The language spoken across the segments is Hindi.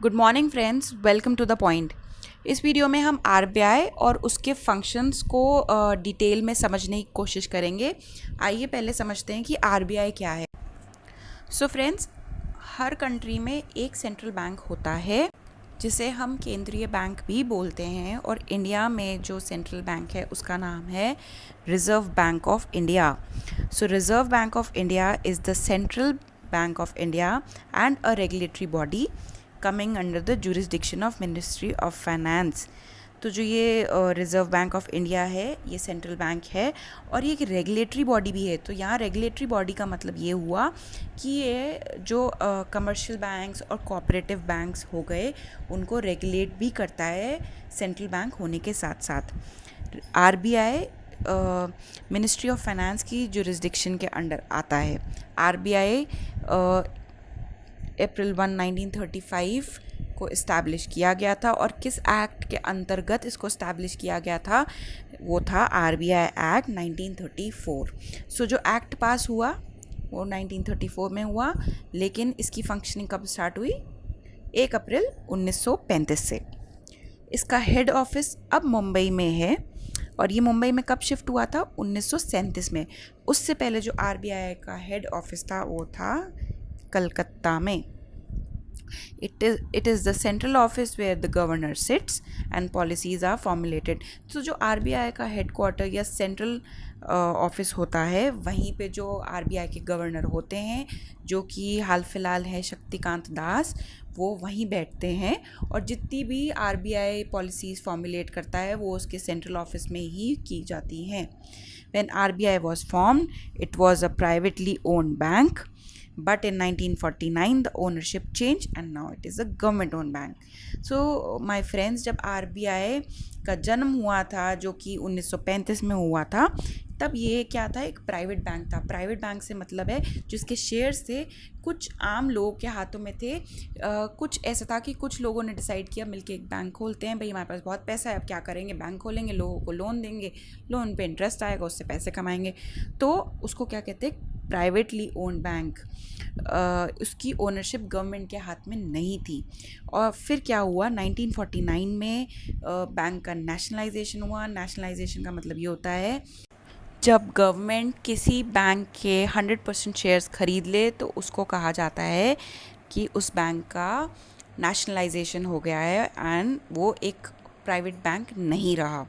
Good morning friends, welcome to the point. इस वीडियो में हम आरबीआई और उसके फंक्शंस को डिटेल में समझने की कोशिश करेंगे। आइए पहले समझते हैं कि आरबीआई क्या है। सो फ्रेंड्स, हर कंट्री में एक सेंट्रल बैंक होता है जिसे हम केंद्रीय बैंक भी बोलते हैं, और इंडिया में जो सेंट्रल बैंक है उसका नाम है reserve bank of India. So reserve bank of India is the central bank of India and a regulatory body coming under the jurisdiction of ministry of finance. तो जो ये रिज़र्व बैंक ऑफ इंडिया है, ये सेंट्रल बैंक है और ये एक रेगुलेटरी बॉडी भी है। तो यहाँ रेगुलेटरी बॉडी का मतलब ये हुआ कि ये जो कमर्शियल बैंक्स और कोऑपरेटिव बैंक्स हो गए उनको रेगुलेट भी करता है सेंट्रल बैंक होने के साथ साथ। आरबीआई मिनिस्ट्री ऑफ फाइनेंस की जुरिसडिक्शन के अंडर आता है। आरबीआई अप्रैल 1, 1935 को इस्टेब्लिश किया गया था, और किस एक्ट के अंतर्गत इसको इस्टेब्लिश किया गया था, वो था आरबीआई एक्ट 1934। सो जो एक्ट पास हुआ वो 1934 में हुआ, लेकिन इसकी फंक्शनिंग कब स्टार्ट हुई? 1 अप्रैल 1935 से। इसका हेड ऑफिस अब मुंबई में है, और ये मुंबई में कब शिफ्ट हुआ था? 1937 में। उससे पहले जो आरबीआई का हेड ऑफिस था वो था कलकत्ता में। It is the central office where the governor sits and policies are formulated. तो जो आरबीआई का हेडक्वार्टर या सेंट्रल ऑफिस होता है, वहीं पे जो आरबीआई के गवर्नर होते हैं, जो कि हाल फिलहाल है शक्तिकांत दास, वो वहीं बैठते हैं, और जितनी भी आरबीआई पॉलिसीज़ फॉर्मुलेट करता है वो उसके सेंट्रल ऑफिस में ही की जाती हैं। When RBI was formed, it was a privately owned bank. But in 1949 the ownership changed and now it is a government owned bank. So my friends, जब RBI का जन्म हुआ था जो कि 1935 में हुआ था, तब ये क्या था? एक प्राइवेट बैंक था। प्राइवेट बैंक से मतलब है जिसके शेयर्स थे कुछ आम लोगों के हाथों में थे। कुछ ऐसा था कि कुछ लोगों ने डिसाइड किया मिलके एक बैंक खोलते हैं, भाई हमारे पास बहुत पैसा है, अब क्या करेंगे, बैंक खोलेंगे, लोगों को लोन देंगे, लोन पे इंटरेस्ट आएगा, उससे पैसे कमाएंगे। तो उसको क्या कहते हैं? Privately owned bank. उसकी ओनरशिप गवर्नमेंट के हाथ में नहीं थी। और फिर क्या हुआ? 1949 में बैंक का नेशनलाइजेशन हुआ। नेशनलाइजेशन का मतलब ये होता है जब गवर्नमेंट किसी बैंक के 100% शेयर्स खरीद ले तो उसको कहा जाता है कि उस बैंक का नेशनलाइजेशन हो गया है एंड वो एक प्राइवेट बैंक नहीं रहा।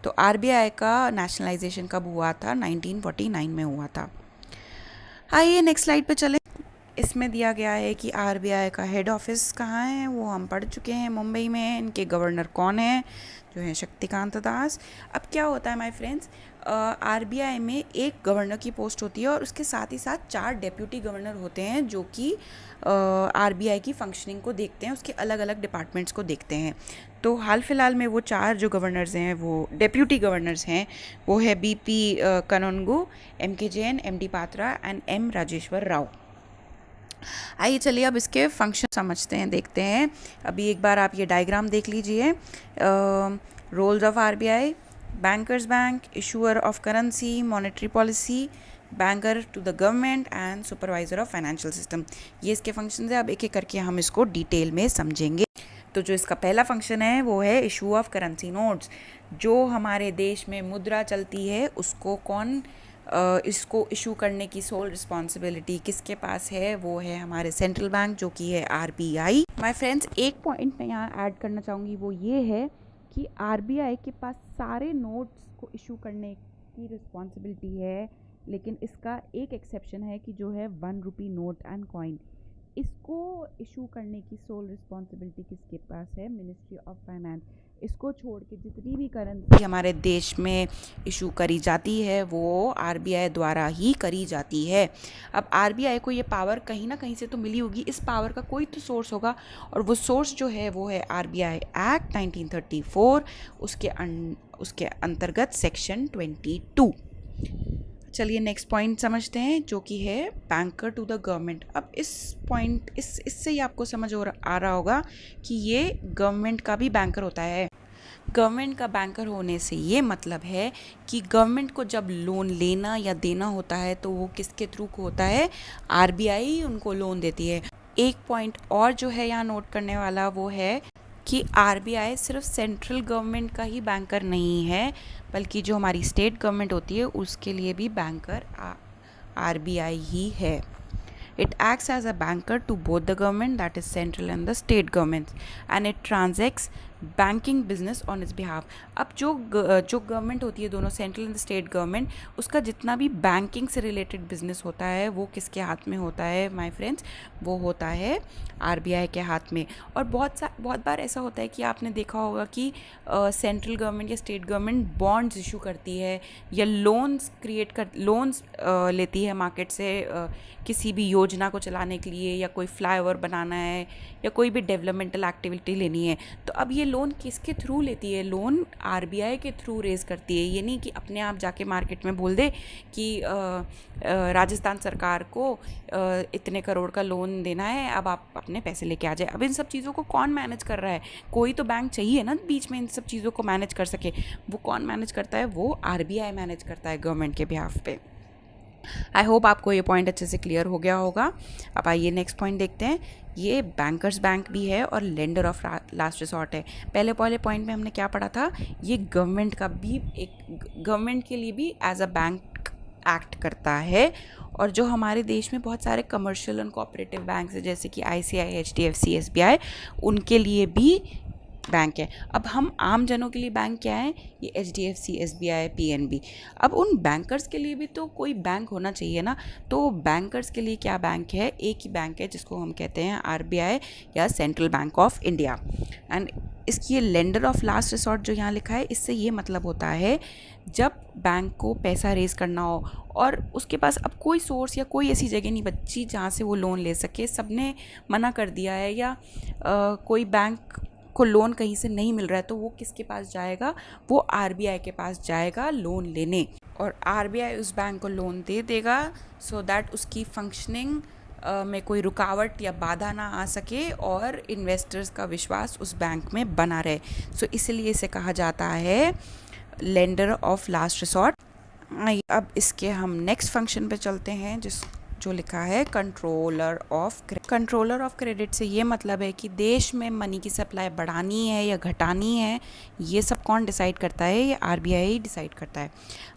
तो आरबीआई का नेशनलाइजेशन कब हुआ था? 1949 में हुआ था। आइए नेक्स्ट स्लाइड पे चलें। इसमें दिया गया है कि आरबीआई का हेड ऑफिस कहाँ है, वो हम पढ़ चुके हैं, मुंबई में है। इनके गवर्नर कौन है? जो है शक्तिकांत दास। अब क्या होता है माय फ्रेंड्स, आरबीआई में एक गवर्नर की पोस्ट होती है और उसके साथ ही साथ 4 डेप्यूटी गवर्नर होते हैं जो कि आरबीआई की फंक्शनिंग को देखते हैं, उसके अलग अलग डिपार्टमेंट्स को देखते हैं। तो हाल फिलहाल में वो 4 जो गवर्नर्स हैं, वो डेप्यूटी गवर्नर्स हैं, वो है BP Kanungo, MK Jain, MD Patra and M Rajeshwar Rao. आइए चलिए अब इसके फंक्शन समझते हैं, देखते हैं। अभी एक बार आप ये डायग्राम देख लीजिए। Roles of RBI: bankers bank, issuer of currency, monetary policy, banker to the government and supervisor of financial system. ये इसके फंक्शन है। अब एक एक करके हम इसको डिटेल में समझेंगे। तो जो इसका पहला फंक्शन है वो है इशू ऑफ करेंसी नोट्स। जो हमारे देश में मुद्रा चलती है उसको इसको इशू करने की सोल रिस्पॉन्सिबिलिटी किसके पास है? वो है हमारे सेंट्रल बैंक, जो कि है आरबीआई। माय फ्रेंड्स, एक पॉइंट मैं यहाँ ऐड करना चाहूँगी, वो ये है कि आरबीआई के पास सारे नोट्स को इशू करने की रिस्पॉन्सिबिलिटी है, लेकिन इसका एक एक्सेप्शन है कि जो है 1 रुपी नोट एंड कॉइन, इसको इशू करने की सोल रिस्पॉन्सिबिलिटी किसके पास है? Ministry of finance. इसको छोड़ के जितनी भी करेंसी हमारे देश में इशू करी जाती है वो आरबीआई द्वारा ही करी जाती है। अब आरबीआई को ये पावर कहीं ना कहीं से तो मिली होगी, इस पावर का कोई तो सोर्स होगा, और वो सोर्स जो है वो है आरबीआई एक्ट 1934, उसके अंतर्गत सेक्शन 22। चलिए नेक्स्ट पॉइंट समझते हैं, जो कि है बैंकर टू द गवर्नमेंट। अब इससे ही आपको समझ आ रहा होगा कि ये गवर्नमेंट का भी बैंकर होता है। गवर्नमेंट का बैंकर होने से ये मतलब है कि गवर्नमेंट को जब लोन लेना या देना होता है तो वो किसके थ्रू होता है? आरबीआई उनको लोन देती है। एक पॉइंट और जो है यहाँ नोट करने वाला वो है कि आरबीआई सिर्फ सेंट्रल गवर्नमेंट का ही बैंकर नहीं है, बल्कि जो हमारी स्टेट गवर्नमेंट होती है उसके लिए भी बैंकर आरबीआई ही है. It acts as a banker to both the government, that is central and the state governments, and it transacts banking business on it's behalf. अब जो गवर्नमेंट होती है, दोनों सेंट्रल एंड स्टेट गवर्नमेंट, उसका जितना भी बैंकिंग से रिलेटेड बिजनेस होता है वो किसके हाथ में होता है माय फ्रेंड्स? वो होता है आरबीआई के हाथ में. और बहुत बार ऐसा होता है कि आपने देखा होगा कि सेंट्रल गवर्नमेंट या स्टेट गवर्नमेंट बॉन्ड्स इशू करती है या लोन्स लेती है मार्केट से किसी भी योजना को चलाने के लिए, या कोई फ्लाईओवर बनाना है या कोई भी डेवलपमेंटल एक्टिविटी लेनी है. तो अब ये लोन किसके थ्रू लेती है? लोन आरबीआई के थ्रू रेज़ करती है. ये नहीं कि अपने आप जाके मार्केट में बोल दे कि राजस्थान सरकार को इतने करोड़ का लोन देना है, अब आप अपने पैसे लेके आ जाए. अब इन सब चीज़ों को कौन मैनेज कर रहा है? कोई तो बैंक चाहिए ना बीच में इन सब चीज़ों को मैनेज कर सके. वो कौन मैनेज करता है? वो आरबीआई मैनेज करता है गवर्नमेंट के बिहाफ पे. आई होप आपको ये पॉइंट अच्छे से क्लियर हो गया होगा. अब आइए नेक्स्ट पॉइंट देखते हैं. ये बैंकर्स बैंक भी है और लेंडर ऑफ लास्ट रिसॉर्ट है. पहले पॉइंट में हमने क्या पढ़ा था? ये गवर्नमेंट का भी गवर्नमेंट के लिए भी एज अ बैंक एक्ट करता है. और जो हमारे देश में बहुत सारे कमर्शियल एंड कोऑपरेटिव बैंक्स हैं जैसे कि आईसीआई, एचडीएफसी, एसबीआई, उनके लिए भी बैंक है. अब हम आम जनों के लिए बैंक क्या है? ये एचडीएफसी, एसबीआई, पीएनबी. अब उन बैंकर्स के लिए भी तो कोई बैंक होना चाहिए ना. तो बैंकर्स के लिए क्या बैंक है? एक ही बैंक है जिसको हम कहते हैं आरबीआई या central bank of India. And इसकी ये लेंडर ऑफ लास्ट रिसॉर्ट जो यहाँ लिखा है, इससे ये मतलब होता है जब बैंक को पैसा रेज़ करना हो और उसके पास अब कोई सोर्स या कोई ऐसी जगह नहीं बची जहाँ से वो लोन ले सके, सबने मना कर दिया है, या कोई बैंक को लोन कहीं से नहीं मिल रहा है, तो वो किसके पास जाएगा? वो आरबीआई के पास जाएगा लोन लेने. और आरबीआई उस बैंक को लोन दे देगा सो दैट उसकी फंक्शनिंग में कोई रुकावट या बाधा ना आ सके और इन्वेस्टर्स का विश्वास उस बैंक में बना रहे. सो इसलिए इसे कहा जाता है लेंडर ऑफ लास्ट रिसॉर्ट. अब इसके हम नेक्स्ट फंक्शन पे चलते हैं जो लिखा है कंट्रोलर ऑफ क्रेडिट. से ये मतलब है कि देश में मनी की सप्लाई बढ़ानी है या घटानी है, ये सब कौन डिसाइड करता है? ये आरबीआई डिसाइड करता है.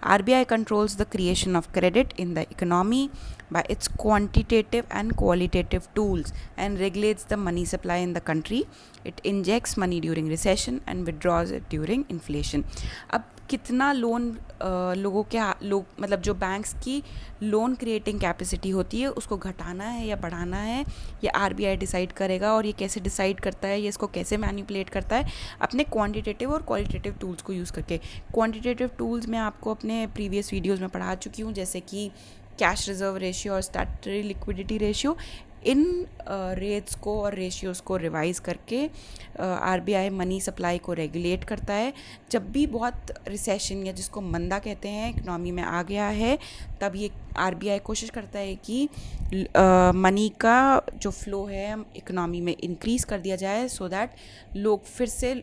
RBI controls the creation of credit in the economy by its quantitative and qualitative tools and regulates the money supply in the country. It injects money during recession and withdraws it during inflation. अब कितना लोन लोगों के मतलब जो बैंक्स की लोन क्रिएटिंग कैपेसिटी होती है उसको घटाना है या बढ़ाना है, ये आरबीआई डिसाइड करेगा. और ये कैसे डिसाइड करता है, ये इसको कैसे मैनिपुलेट करता है? अपने क्वांटिटेटिव और क्वालिटेटिव टूल्स को यूज़ करके. क्वांटिटेटिव टूल्स मैं आपको अपने प्रीवियस वीडियोज़ में पढ़ा चुकी हूँ, जैसे कि कैश रिजर्व रेशियो और statutory liquidity ratio. In rates को और रेशियोज़ को रिवाइज़ करके आरबीआई मनी सप्लाई को रेगुलेट करता है. जब भी बहुत रिसेशन या जिसको मंदा कहते हैं इकनॉमी में आ गया है, तब ये आरबीआई कोशिश करता है कि मनी का जो फ्लो है इकनॉमी में इंक्रीज़ कर दिया जाए सो दैट लोग फिर से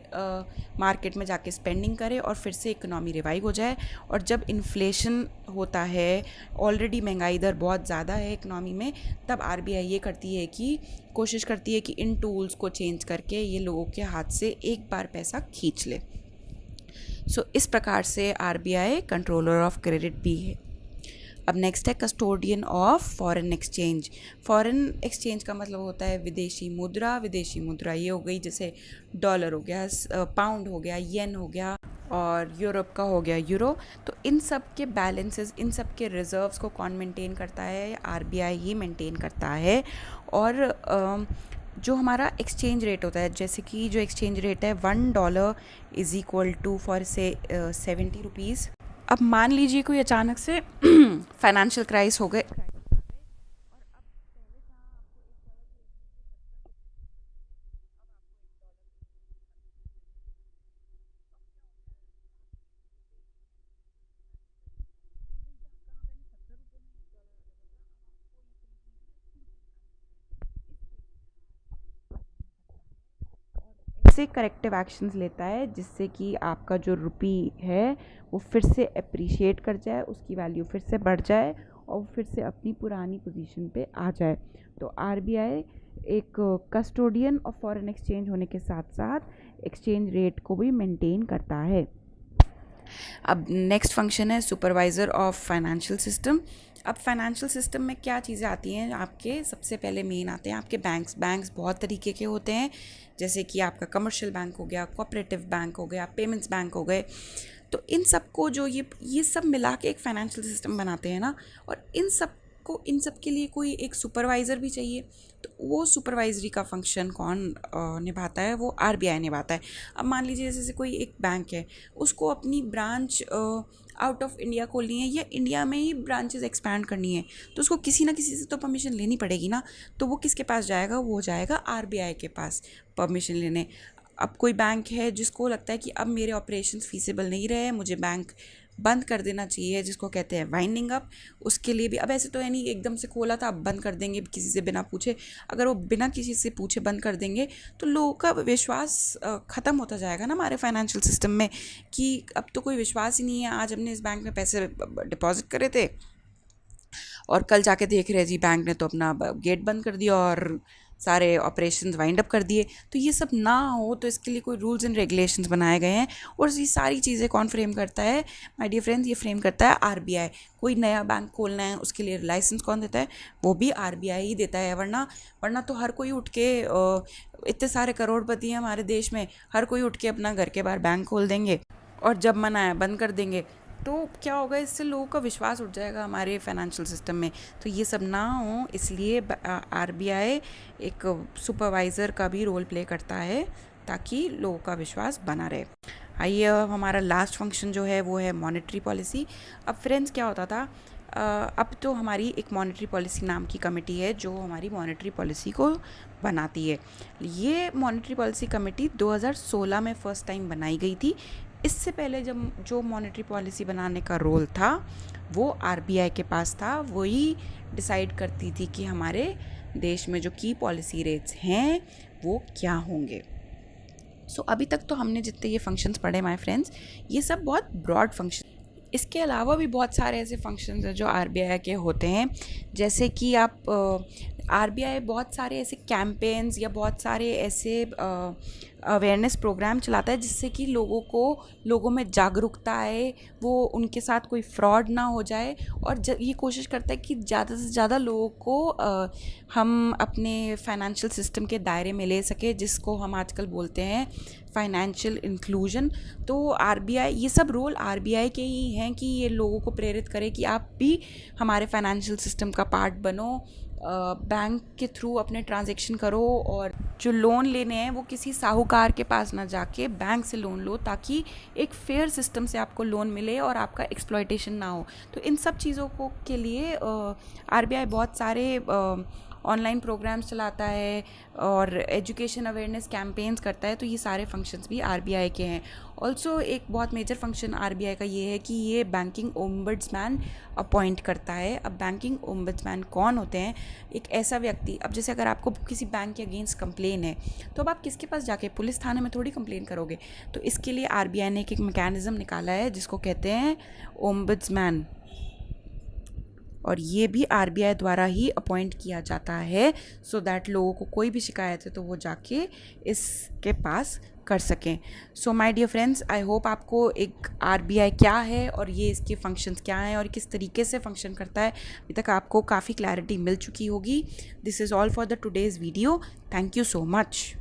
मार्केट में जाके स्पेंडिंग करें और फिर से इकनॉमी रिवाइव हो जाए. और जब इन्फ्लेशन होता है, ऑलरेडी महंगाई दर बहुत ज़्यादा है इकनॉमी में, तब आरबीआई ये करती है कि कोशिश करती है कि इन टूल्स को चेंज करके ये लोगों के हाथ से एक बार पैसा खींच ले. सो इस प्रकार से आरबीआई कंट्रोलर ऑफ क्रेडिट भी है. अब नेक्स्ट है custodian of foreign exchange. Foreign exchange का मतलब होता है विदेशी मुद्रा. विदेशी मुद्रा ये हो गई जैसे डॉलर हो गया, पाउंड हो गया, येन हो गया, और यूरोप का हो गया यूरो. तो इन सब के बैलेंसेस, इन सब के रिजर्व्स को कौन मेंटेन करता है? आरबीआई ही मेंटेन करता है. और जो हमारा एक्सचेंज रेट होता है, जैसे कि जो एक्सचेंज रेट है $1 इज़ इक्वल टू फॉर से 70 रुपीज़. अब मान लीजिए कोई अचानक से फाइनेंशियल क्राइसिस हो गए, से करेक्टिव एक्शंस लेता है जिससे कि आपका जो रुपी है वो फिर से अप्रिशिएट कर जाए, उसकी वैल्यू फिर से बढ़ जाए और फिर से अपनी पुरानी पोजीशन पे आ जाए. तो आरबीआई एक कस्टोडियन ऑफ फॉरेन एक्सचेंज होने के साथ साथ एक्सचेंज रेट को भी मेंटेन करता है। अब नेक्स्ट फंक्शन है सुपरवाइज़र ऑफ फाइनेंशियल सिस्टम। अब फाइनेंशियल सिस्टम में क्या चीज़ें आती हैं आपके, सबसे पहले मेन आते हैं आपके बैंक्स बहुत तरीके के होते हैं, जैसे कि आपका कमर्शियल बैंक हो गया, कोऑपरेटिव बैंक हो गया, पेमेंट्स बैंक हो गए। तो इन सब को जो ये सब मिला के एक फाइनेंशियल सिस्टम बनाते हैं ना, और इन सब के लिए कोई एक सुपरवाइज़र भी चाहिए। तो वो सुपरवाइजरी का फंक्शन कौन निभाता है, वो आरबीआई निभाता है। अब मान लीजिए जैसे कोई एक बैंक है, उसको अपनी ब्रांच आउट ऑफ इंडिया खोलनी है या इंडिया में ही ब्रांचेस एक्सपैंड करनी है, तो उसको किसी ना किसी से तो परमिशन लेनी पड़ेगी ना। तो वो किसके पास जाएगा, वो जाएगा आरबीआई के पास परमिशन लेने। अब कोई बैंक है जिसको लगता है कि अब मेरे ऑपरेशंस फीसिबल नहीं रहे, मुझे बैंक बंद कर देना चाहिए, जिसको कहते हैं वाइंडिंग अप, उसके लिए भी अब ऐसे तो है नहीं एकदम से खोला था अब बंद कर देंगे किसी से बिना पूछे। अगर वो बिना किसी से पूछे बंद कर देंगे तो लोगों का विश्वास ख़त्म होता जाएगा ना हमारे फाइनेंशियल सिस्टम में, कि अब तो कोई विश्वास ही नहीं है। आज हमने इस बैंक में पैसे डिपॉजिट करे थे और कल जाके देख रहे जी बैंक ने तो अपना गेट बंद कर दिया और सारे ऑपरेशंस वाइंड अप कर दिए। तो ये सब ना हो, तो इसके लिए कोई रूल्स एंड रेगुलेशंस बनाए गए हैं, और ये सारी चीज़ें कौन फ्रेम करता है माय डियर फ्रेंड्स, ये फ्रेम करता है आरबीआई। कोई नया बैंक खोलना है उसके लिए लाइसेंस कौन देता है, वो भी आरबीआई ही देता है। वरना तो हर कोई उठ के इतने सारे करोड़पति हैं हमारे देश में, हर कोई उठ के अपना घर के बाहर बैंक खोल देंगे और जब मन आया बंद कर देंगे। तो क्या होगा, इससे लोगों का विश्वास उठ जाएगा हमारे फाइनेंशियल सिस्टम में। तो ये सब ना हो, इसलिए आरबीआई एक सुपरवाइज़र का भी रोल प्ले करता है ताकि लोगों का विश्वास बना रहे। आइए हमारा लास्ट फंक्शन जो है वो है मॉनेटरी पॉलिसी। अब फ्रेंड्स क्या होता था, अब तो हमारी एक मॉनेटरी पॉलिसी नाम की कमेटी है जो हमारी मॉनेटरी पॉलिसी को बनाती है। ये मॉनेटरी पॉलिसी कमेटी 2016 में फ़र्स्ट टाइम बनाई गई थी। इससे पहले जब जो मॉनेटरी पॉलिसी बनाने का रोल था वो आरबीआई के पास था, वही डिसाइड करती थी कि हमारे देश में जो की पॉलिसी रेट्स हैं वो क्या होंगे। सो अभी तक तो हमने जितने ये फंक्शंस पढ़े माय फ्रेंड्स, ये सब बहुत ब्रॉड फंक्शन। इसके अलावा भी बहुत सारे ऐसे फंक्शंस हैं जो आरबीआई के होते हैं, जैसे कि आप आरबीआई बहुत सारे ऐसे कैंपेन्स या बहुत सारे ऐसे अवेयरनेस प्रोग्राम चलाता है जिससे कि लोगों में जागरूकता आए, वो उनके साथ कोई फ्रॉड ना हो जाए, और ये कोशिश करता है कि ज़्यादा से ज़्यादा लोगों को हम अपने फाइनेंशियल सिस्टम के दायरे में ले सके, जिसको हम आजकल बोलते हैं फाइनेंशियल इंक्लूजन। तो आरबीआई, ये सब रोल आरबीआई के ही हैं कि ये लोगों को प्रेरित करे कि आप भी हमारे फाइनेंशियल सिस्टम का पार्ट बनो, बैंक के थ्रू अपने ट्रांजैक्शन करो, और जो लोन लेने हैं वो किसी साहूकार के पास ना जाके बैंक से लोन लो, ताकि एक फेयर सिस्टम से आपको लोन मिले और आपका एक्सप्लॉयटेशन ना हो। तो इन सब चीज़ों को के लिए आरबीआई बहुत सारे ऑनलाइन प्रोग्राम्स चलाता है और एजुकेशन अवेयरनेस कैंपेन्स करता है। तो ये सारे फंक्शंस भी आरबीआई के हैं। ऑल्सो एक बहुत मेजर फंक्शन आरबीआई का ये है कि ये बैंकिंग ओम्बड्समैन अपॉइंट करता है। अब बैंकिंग ओम्बड्समैन कौन होते हैं, एक ऐसा व्यक्ति, अब जैसे अगर आपको किसी बैंक के अगेंस्ट कंप्लेन है तो अब आप किसके पास जाके, पुलिस थाने में थोड़ी कंप्लेन करोगे। तो इसके लिए आरबीआई ने एक मैकेनिज़्म निकाला है जिसको कहते हैं ओम्बड्समैन, और ये भी आरबीआई द्वारा ही अपॉइंट किया जाता है, सो दैट लोगों को कोई भी शिकायत है तो वो जाके इसके पास कर सकें। So my dear friends, I hope आपको एक आरबीआई क्या है और ये इसके फंक्शंस क्या हैं और किस तरीके से फंक्शन करता है अभी तक आपको काफ़ी क्लैरिटी मिल चुकी होगी। This is all for the today's video. Thank you so much.